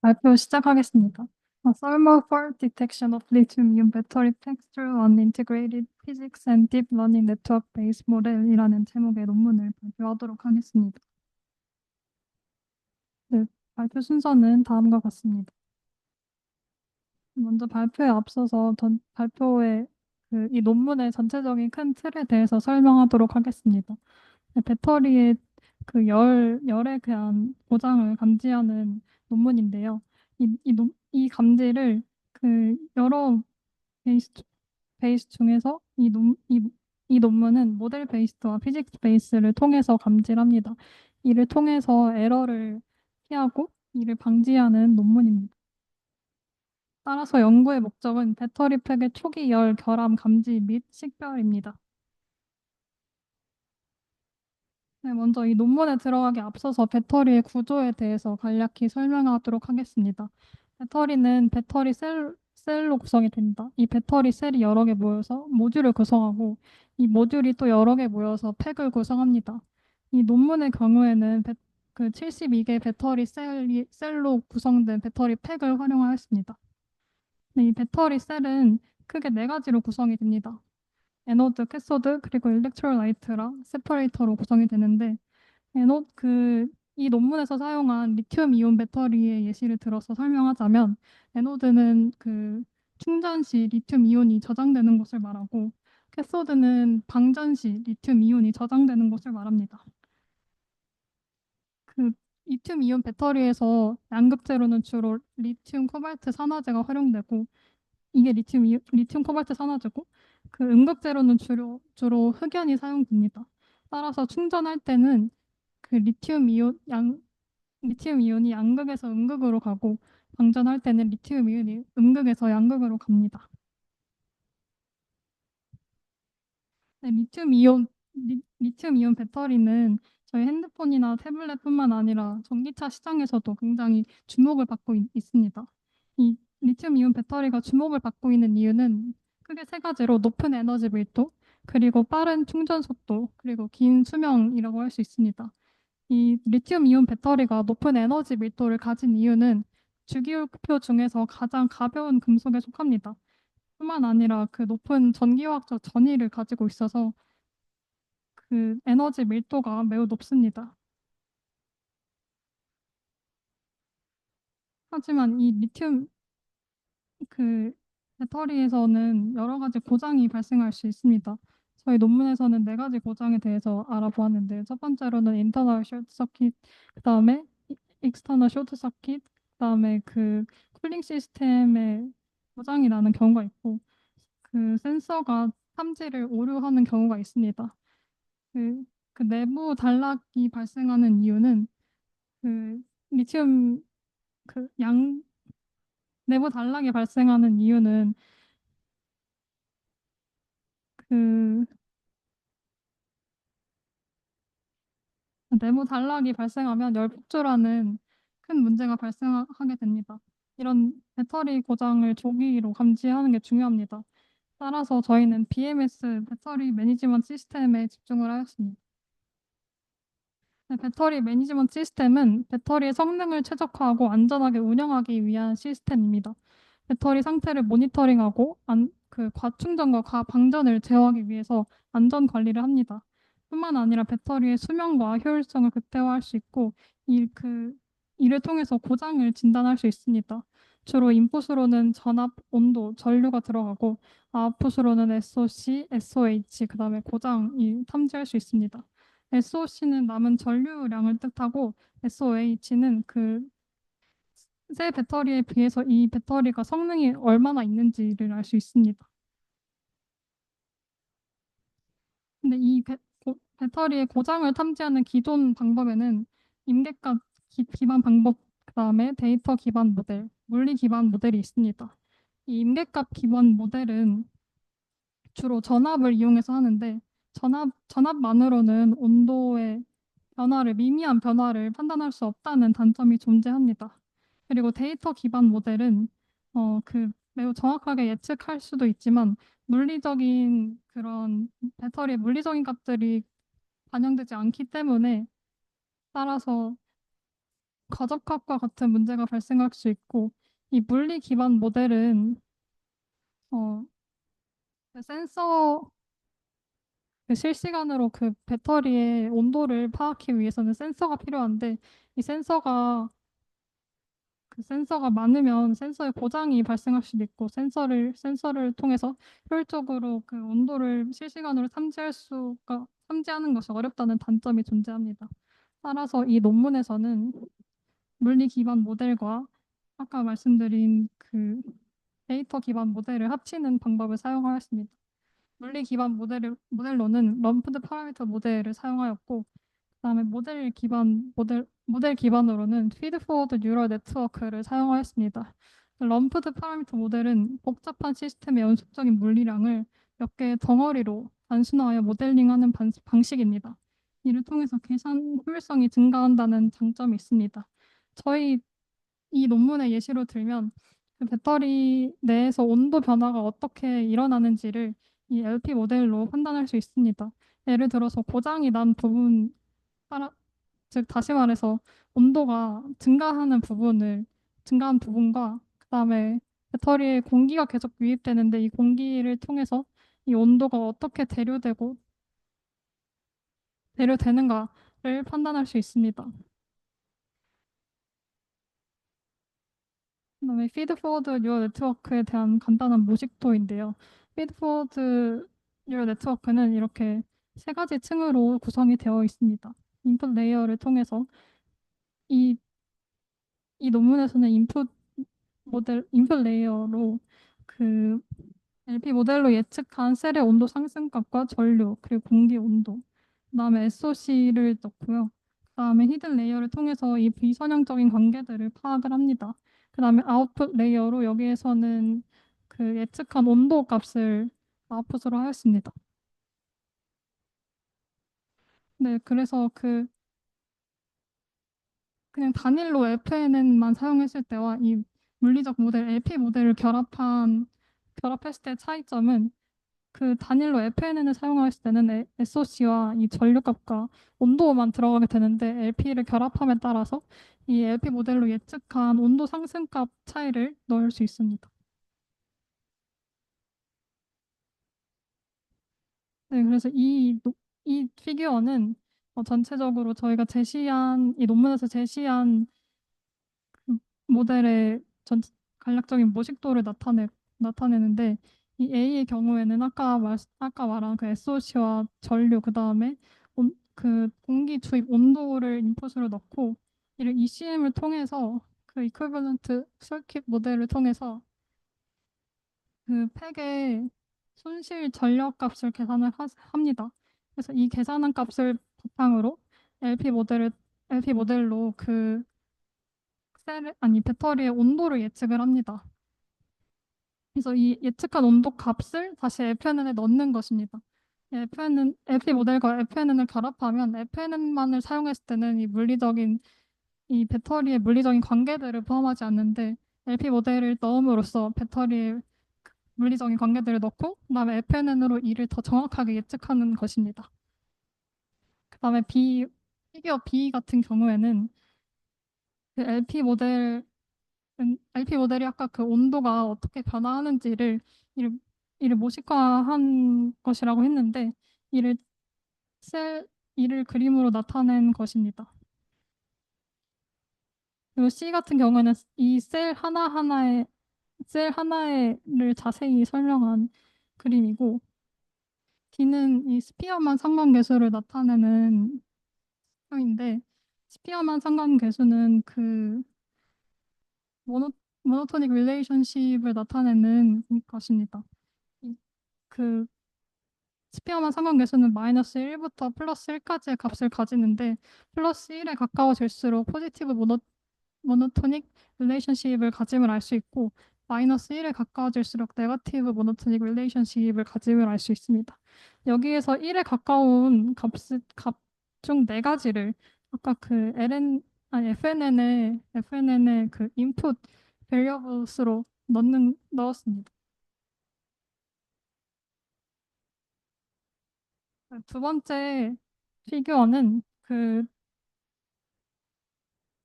발표 시작하겠습니다. Thermal fault detection of lithium-ion battery texture on integrated physics and deep learning network-based model이라는 제목의 논문을 발표하도록 하겠습니다. 네, 발표 순서는 다음과 같습니다. 먼저 발표에 앞서서 발표의 이 논문의 전체적인 큰 틀에 대해서 설명하도록 하겠습니다. 네, 배터리의 열에 대한 고장을 감지하는 논문인데요. 이 감지를 여러 베이스, 베이스 중에서 이 논문은 모델 베이스와 피직스 베이스를 통해서 감지를 합니다. 이를 통해서 에러를 피하고 이를 방지하는 논문입니다. 따라서 연구의 목적은 배터리 팩의 초기 열 결함 감지 및 식별입니다. 네, 먼저 이 논문에 들어가기 앞서서 배터리의 구조에 대해서 간략히 설명하도록 하겠습니다. 배터리는 셀로 구성이 됩니다. 이 배터리 셀이 여러 개 모여서 모듈을 구성하고 이 모듈이 또 여러 개 모여서 팩을 구성합니다. 이 논문의 경우에는 72개 배터리 셀로 구성된 배터리 팩을 활용하였습니다. 네, 이 배터리 셀은 크게 네 가지로 구성이 됩니다. 에노드, 캐소드, 그리고 일렉트로라이트랑 세퍼레이터로 구성이 되는데 이 논문에서 사용한 리튬 이온 배터리의 예시를 들어서 설명하자면 에노드는 충전 시 리튬 이온이 저장되는 것을 말하고 캐소드는 방전 시 리튬 이온이 저장되는 것을 말합니다. 그 리튬 이온 배터리에서 양극재로는 주로 리튬 코발트 산화제가 활용되고 이게 리튬 코발트 산화제고 음극재로는 주로 흑연이 사용됩니다. 따라서 충전할 때는 리튬 이온이 양극에서 음극으로 가고 방전할 때는 리튬 이온이 음극에서 양극으로 갑니다. 네, 리튬 이온 배터리는 저희 핸드폰이나 태블릿뿐만 아니라 전기차 시장에서도 굉장히 주목을 받고 있습니다. 이 리튬 이온 배터리가 주목을 받고 있는 이유는 크게 세 가지로 높은 에너지 밀도, 그리고 빠른 충전 속도, 그리고 긴 수명이라고 할 수 있습니다. 이 리튬 이온 배터리가 높은 에너지 밀도를 가진 이유는 주기율표 중에서 가장 가벼운 금속에 속합니다. 뿐만 아니라 높은 전기화학적 전위를 가지고 있어서 에너지 밀도가 매우 높습니다. 하지만 이 리튬 그 배터리에서는 여러 가지 고장이 발생할 수 있습니다. 저희 논문에서는 네 가지 고장에 대해서 알아보았는데 첫 번째로는 인터널 쇼트 서킷, 그다음에 익스터널 쇼트 서킷, 그다음에 쿨링 시스템에 고장이 나는 경우가 있고 센서가 탐지를 오류하는 경우가 있습니다. 그, 내부 단락이 발생하는 이유는 그 리튬 그 양 내부 단락이 발생하는 이유는 그 내부 단락이 발생하면 열폭주라는 큰 문제가 발생하게 됩니다. 이런 배터리 고장을 조기로 감지하는 게 중요합니다. 따라서 저희는 BMS 배터리 매니지먼트 시스템에 집중을 하였습니다. 네, 배터리 매니지먼트 시스템은 배터리의 성능을 최적화하고 안전하게 운영하기 위한 시스템입니다. 배터리 상태를 모니터링하고 과충전과 과방전을 제어하기 위해서 안전 관리를 합니다. 뿐만 아니라 배터리의 수명과 효율성을 극대화할 수 있고 이를 통해서 고장을 진단할 수 있습니다. 주로 인풋으로는 전압, 온도, 전류가 들어가고 아웃풋으로는 SOC, SOH, 그다음에 고장이 탐지할 수 있습니다. SOC는 남은 전류량을 뜻하고 SOH는 새 배터리에 비해서 이 배터리가 성능이 얼마나 있는지를 알 수 있습니다. 근데 배터리의 고장을 탐지하는 기존 방법에는 임계값 기반 방법, 그다음에 데이터 기반 모델, 물리 기반 모델이 있습니다. 이 임계값 기반 모델은 주로 전압을 이용해서 하는데 전압만으로는 온도의 미미한 변화를 판단할 수 없다는 단점이 존재합니다. 그리고 데이터 기반 모델은 매우 정확하게 예측할 수도 있지만 배터리의 물리적인 값들이 반영되지 않기 때문에 따라서 과적합과 같은 문제가 발생할 수 있고, 이 물리 기반 모델은 어, 그 센서 그 실시간으로 그 배터리의 온도를 파악하기 위해서는 센서가 필요한데, 이 센서가 많으면 센서의 고장이 발생할 수도 있고, 센서를 통해서 효율적으로 그 온도를 실시간으로 탐지하는 것이 어렵다는 단점이 존재합니다. 따라서 이 논문에서는 물리 기반 모델과 아까 말씀드린 그 데이터 기반 모델을 합치는 방법을 사용하였습니다. 물리 기반 모델로는 럼프드 파라미터 모델을 사용하였고, 그다음에 모델 기반으로는 피드포워드 뉴럴 네트워크를 사용하였습니다. 럼프드 파라미터 모델은 복잡한 시스템의 연속적인 물리량을 몇 개의 덩어리로 단순화하여 모델링하는 방식입니다. 이를 통해서 계산 효율성이 증가한다는 장점이 있습니다. 저희 이 논문의 예시로 들면 그 배터리 내에서 온도 변화가 어떻게 일어나는지를 이 LP 모델로 판단할 수 있습니다. 예를 들어서 고장이 난 부분 따라 즉 다시 말해서 온도가 증가한 부분과 그다음에 배터리에 공기가 계속 유입되는데 이 공기를 통해서 이 온도가 어떻게 대류되는가를 판단할 수 있습니다. 그다음에 피드포워드 뉴럴 네트워크에 대한 간단한 모식도인데요. 피드포워드 뉴럴 네트워크는 이렇게 세 가지 층으로 구성이 되어 있습니다. 인풋 레이어를 통해서 이, 이 논문에서는 인풋 레이어로 그 LP 모델로 예측한 셀의 온도 상승값과 전류, 그리고 공기 온도, 그다음에 SOC를 넣고요. 그다음에 히든 레이어를 통해서 이 비선형적인 관계들을 파악을 합니다. 그다음에 아웃풋 레이어로 여기에서는 그 예측한 온도 값을 아웃풋으로 하였습니다. 네, 그래서 그냥 단일로 FNN만 사용했을 때와 이 물리적 모델, LP 모델을 결합했을 때 차이점은 그 단일로 FNN을 사용했을 때는 SOC와 이 전류값과 온도만 들어가게 되는데 LP를 결합함에 따라서 이 LP 모델로 예측한 온도 상승값 차이를 넣을 수 있습니다. 네, 그래서 이 피규어는 전체적으로 저희가 이 논문에서 제시한 그 모델의 간략적인 모식도를 나타내는데 이 A의 경우에는 아까 말한 그 SOC와 전류 그다음에 그 공기 주입 온도를 인풋으로 넣고 이를 ECM을 통해서 그 이퀴벌런트 서킷 모델을 통해서 그 팩의 손실 전력 값을 합니다. 그래서 이 계산한 값을 바탕으로 LP 모델로 그 배터리의 온도를 예측을 합니다. 그래서 이 예측한 온도 값을 다시 FNN에 넣는 것입니다. LP 모델과 FNN을 결합하면 FNN만을 사용했을 때는 이 배터리의 물리적인 관계들을 포함하지 않는데 LP 모델을 넣음으로써 배터리의 물리적인 관계들을 넣고 그다음에 FNN으로 이를 더 정확하게 예측하는 것입니다. 그다음에 피규어 B 같은 경우에는 그 LP 모델이 아까 그 온도가 어떻게 변화하는지를 이를, 이를 모식화한 것이라고 했는데 이를 셀 이를 그림으로 나타낸 것입니다. 그리고 C 같은 경우에는 이 셀 하나를 자세히 설명한 그림이고 D는 이 스피어만 상관계수를 나타내는 표인데 스피어만 상관계수는 그 모노, 모노토닉 릴레이션십을 나타내는 것입니다. 이- 그 스피어만 상관계수는 마이너스 1부터 플러스 1까지의 값을 가지는데 플러스 1에 가까워질수록 모노토닉 릴레이션십을 가짐을 알 수 있고 마이너스 1에 가까워질수록 네거티브 모노토닉 릴레이션십을 가짐을 알 수 있습니다. 여기에서 1에 가까운 값 중 네 가지를 아까 그 FNN의 그 input variables로 넣었습니다. 두 번째 피규어는 그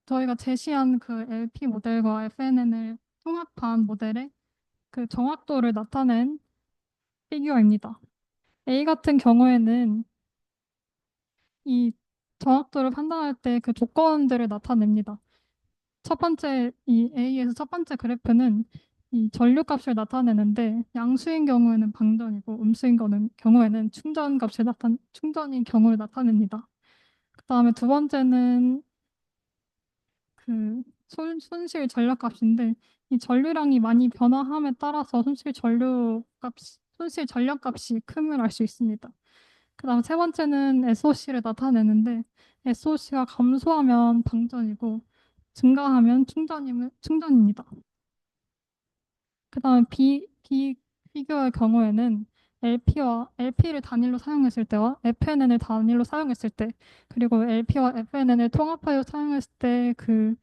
저희가 제시한 그 LP 모델과 FNN을 통합한 모델의 그 정확도를 나타낸 피규어입니다. A 같은 경우에는 이 정확도를 판단할 때 그 조건들을 나타냅니다. 첫 번째, 이 A에서 첫 번째 그래프는 이 전류값을 나타내는데 양수인 경우에는 방전이고 음수인 경우에는 충전인 경우를 나타냅니다. 그 다음에 두 번째는 그 손실 전력값인데 이 전류량이 많이 변화함에 따라서 손실 전력값이 큼을 알 수 있습니다. 그다음 세 번째는 SOC를 나타내는데 SOC가 감소하면 방전이고 증가하면 충전입니다. 그다음에 B 피규어의 경우에는 LP를 단일로 사용했을 때와 FNN을 단일로 사용했을 때 그리고 LP와 FNN을 통합하여 사용했을 때 그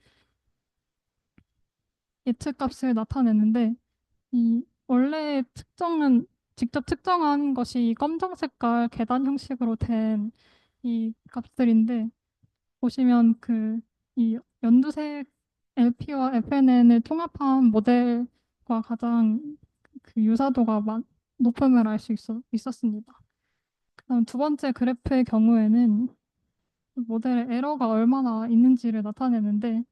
예측값을 나타내는데 이 원래 직접 측정한 것이 이 검정 색깔 계단 형식으로 된 이 값들인데 보시면 그 이 연두색 LP와 FNN을 통합한 모델과 가장 그 유사도가 높음을 알 수 있었습니다. 그다음 두 번째 그래프의 경우에는 모델의 에러가 얼마나 있는지를 나타내는데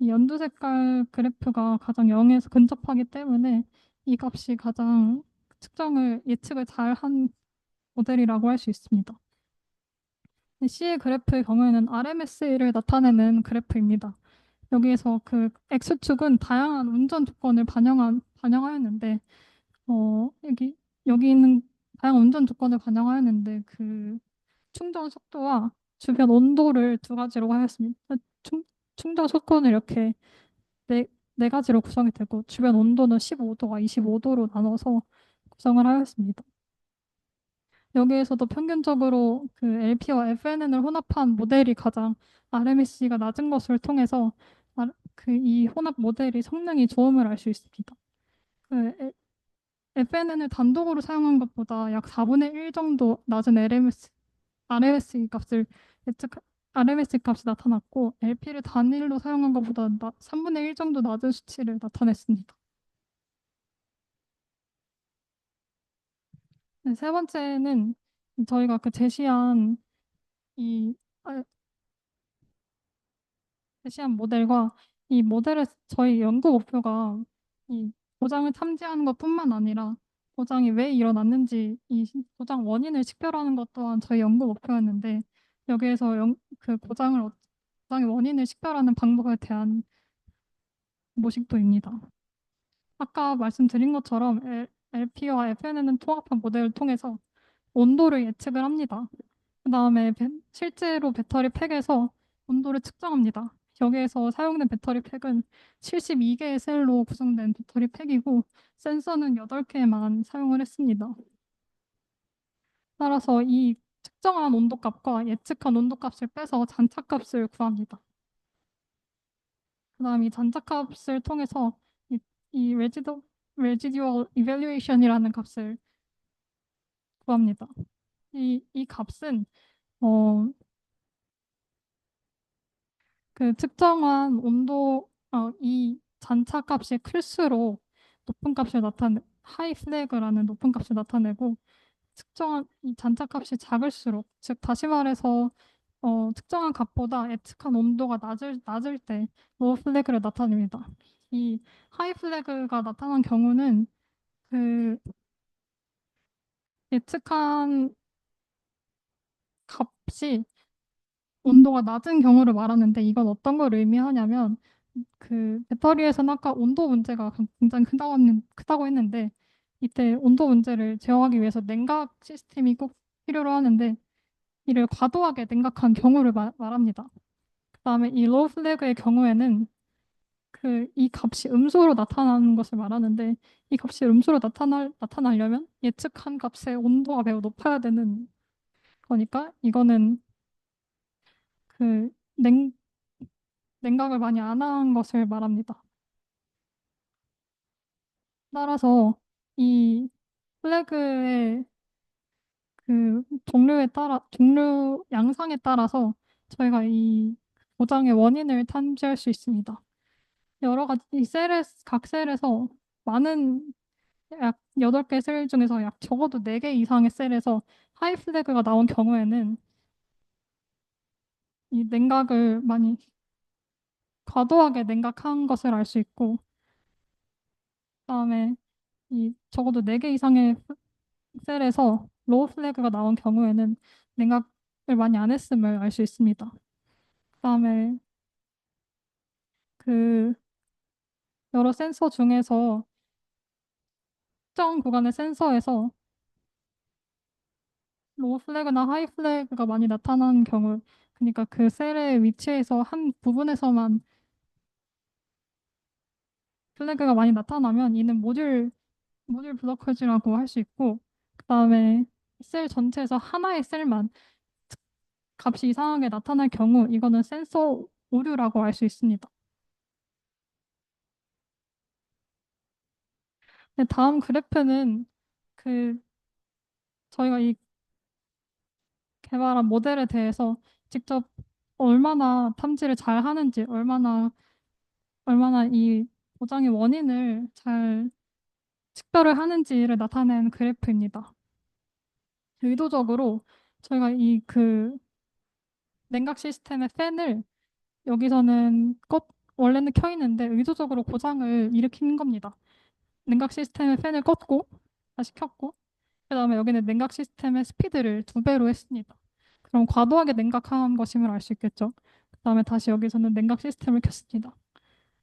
이 연두 색깔 그래프가 가장 0에서 근접하기 때문에 이 값이 가장 예측을 잘한 모델이라고 할 수 있습니다. C의 그래프의 경우에는 RMS를 나타내는 그래프입니다. 여기에서 그 X축은 다양한 운전 조건을 반영하였는데, 여기 있는 다양한 운전 조건을 반영하였는데, 그 충전 속도와 주변 온도를 두 가지로 하였습니다. 충, 충전 속도는 이렇게 네, 네 가지로 구성이 되고, 주변 온도는 15도와 25도로 나눠서 구성을 하였습니다. 여기에서도 평균적으로 그 LP와 FNN을 혼합한 모델이 가장 RMS가 낮은 것을 통해서 그 이 혼합 모델이 성능이 좋음을 알 수 있습니다. 그 FNN을 단독으로 사용한 것보다 약 4분의 1 정도 낮은 RMS 값을 예측 RMS 값이 나타났고 LP를 단일로 사용한 것보다 3분의 1 정도 낮은 수치를 나타냈습니다. 네, 세 번째는 저희가 그 이 아, 제시한 모델과 이 모델의 저희 연구 목표가 이 고장을 탐지하는 것뿐만 아니라 고장이 왜 일어났는지 고장 원인을 식별하는 것 또한 저희 연구 목표였는데 여기에서 고장의 원인을 식별하는 방법에 대한 모식도입니다. 아까 말씀드린 것처럼 LP와 FNN은 통합한 모델을 통해서 온도를 예측을 합니다. 그다음에 실제로 배터리 팩에서 온도를 측정합니다. 여기에서 사용된 배터리 팩은 72개의 셀로 구성된 배터리 팩이고 센서는 8개만 사용을 했습니다. 따라서 이 측정한 온도값과 예측한 온도값을 빼서 잔차값을 구합니다. 그다음 이 잔차값을 통해서 이 residual evaluation이라는 값을 구합니다. 이 값은 어, 그 측정한 이 잔차 값이 클수록 하이 플래그라는 높은 값을 나타내고 측정한 이 잔차 값이 작을수록, 즉 다시 말해서 측정한 값보다 예측한 온도가 낮을 때 로우 플래그를 나타냅니다. 이 하이 플래그가 나타난 경우는 그 예측한 값이 온도가 낮은 경우를 말하는데 이건 어떤 걸 의미하냐면 그 배터리에서는 아까 온도 문제가 굉장히 크다고 했는데 이때 온도 문제를 제어하기 위해서 냉각 시스템이 꼭 필요로 하는데 이를 과도하게 냉각한 경우를 말합니다. 그다음에 이 로우 플래그의 경우에는 그 이 값이 음수로 나타나는 것을 말하는데 이 값이 음수로 나타나려면 예측한 값의 온도가 매우 높아야 되는 거니까 이거는 그 냉각을 많이 안 한 것을 말합니다. 따라서 이 플래그의 그 종류 양상에 따라서 저희가 이 고장의 원인을 탐지할 수 있습니다. 여러 가지 이 셀에 각 셀에서 많은 약 8개 셀 중에서 약 적어도 4개 이상의 셀에서 하이 플래그가 나온 경우에는 이 냉각을 많이 과도하게 냉각한 것을 알 수 있고, 그다음에 이 적어도 4개 이상의 셀에서 로우 플래그가 나온 경우에는 냉각을 많이 안 했음을 알 수 있습니다. 그다음에 그 여러 센서 중에서 특정 구간의 센서에서 로우 플래그나 하이 플래그가 많이 나타나는 경우, 그러니까 그 셀의 위치에서 한 부분에서만 플래그가 많이 나타나면 이는 모듈 블로커즈라고 할 수 있고, 그다음에 셀 전체에서 하나의 셀만 값이 이상하게 나타날 경우 이거는 센서 오류라고 알 수 있습니다. 네, 다음 그래프는 그 저희가 이 개발한 모델에 대해서 직접 얼마나 탐지를 잘 하는지, 얼마나 이 고장의 원인을 잘 식별을 하는지를 나타낸 그래프입니다. 의도적으로 저희가 이 그 냉각 시스템의 팬을 여기서는 원래는 켜 있는데 의도적으로 고장을 일으킨 겁니다. 냉각 시스템의 팬을 껐고 다시 켰고, 그다음에 여기는 냉각 시스템의 스피드를 2배로 했습니다. 그럼 과도하게 냉각한 것임을 알 수 있겠죠. 그다음에 다시 여기서는 냉각 시스템을 켰습니다.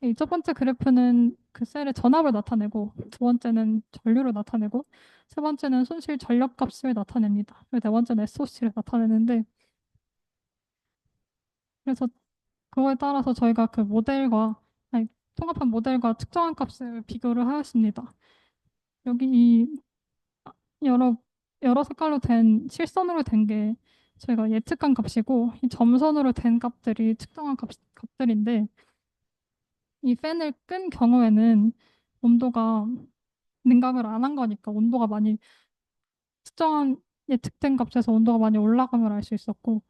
이 첫 번째 그래프는 그 셀의 전압을 나타내고, 두 번째는 전류를 나타내고, 세 번째는 손실 전력 값을 나타냅니다. 그리고 네 번째는 SOC를 나타내는데, 그래서 그거에 따라서 저희가 그 모델과 아니, 통합한 모델과 측정한 값을 비교를 하였습니다. 여기 이 여러 여러 색깔로 된 실선으로 된 게 저희가 예측한 값이고, 이 점선으로 된 값들이 측정한 값들인데, 이 팬을 끈 경우에는 온도가 냉각을 안 한 거니까 온도가 많이 특정한 예측된 값에서 온도가 많이 올라감을 알 수 있었고,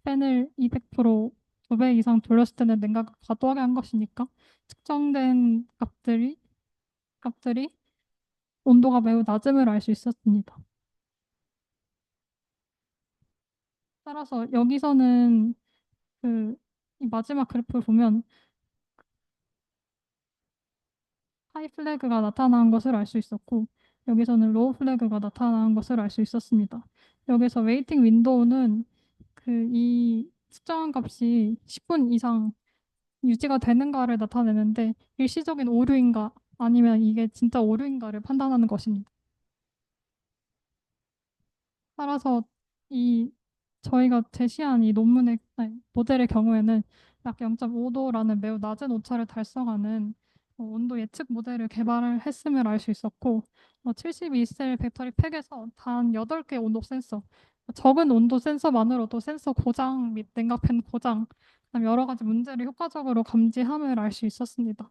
팬을 200% 2배 이상 돌렸을 때는 냉각을 과도하게 한 것이니까 측정된 값들이 온도가 매우 낮음을 알 수 있었습니다. 따라서 여기서는 그 이 마지막 그래프를 보면 하이 플래그가 나타난 것을 알 수 있었고, 여기서는 로우 플래그가 나타난 것을 알 수 있었습니다. 여기서 웨이팅 윈도우는 그 이 측정한 값이 10분 이상 유지가 되는가를 나타내는데, 일시적인 오류인가 아니면 이게 진짜 오류인가를 판단하는 것입니다. 따라서 이 저희가 제시한 이 모델의 경우에는 약 0.5도라는 매우 낮은 오차를 달성하는 온도 예측 모델을 개발을 했음을 알 수 있었고, 72셀 배터리 팩에서 단 8개 온도 센서, 적은 온도 센서만으로도 센서 고장 및 냉각팬 고장, 그다음 여러 가지 문제를 효과적으로 감지함을 알 수 있었습니다.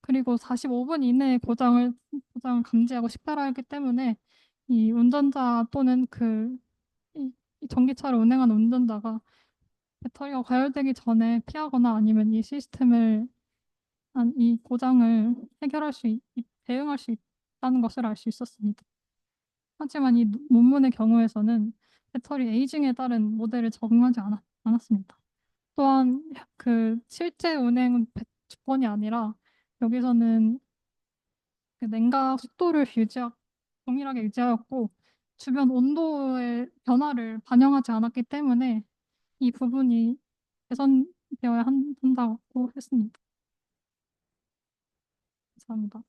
그리고 45분 이내에 고장을 감지하고 식별하기 때문에 이 운전자 또는 이 전기차를 운행하는 운전자가 배터리가 과열되기 전에 피하거나 아니면 이 고장을 대응할 수 있다는 것을 알 수 있었습니다. 하지만 이 논문의 경우에서는 배터리 에이징에 따른 모델을 적용하지 않았습니다. 또한 그 실제 운행 주권이 아니라 여기서는 그 냉각 속도를 동일하게 유지하였고, 주변 온도의 변화를 반영하지 않았기 때문에 이 부분이 개선되어야 한다고 했습니다. 감사합니다.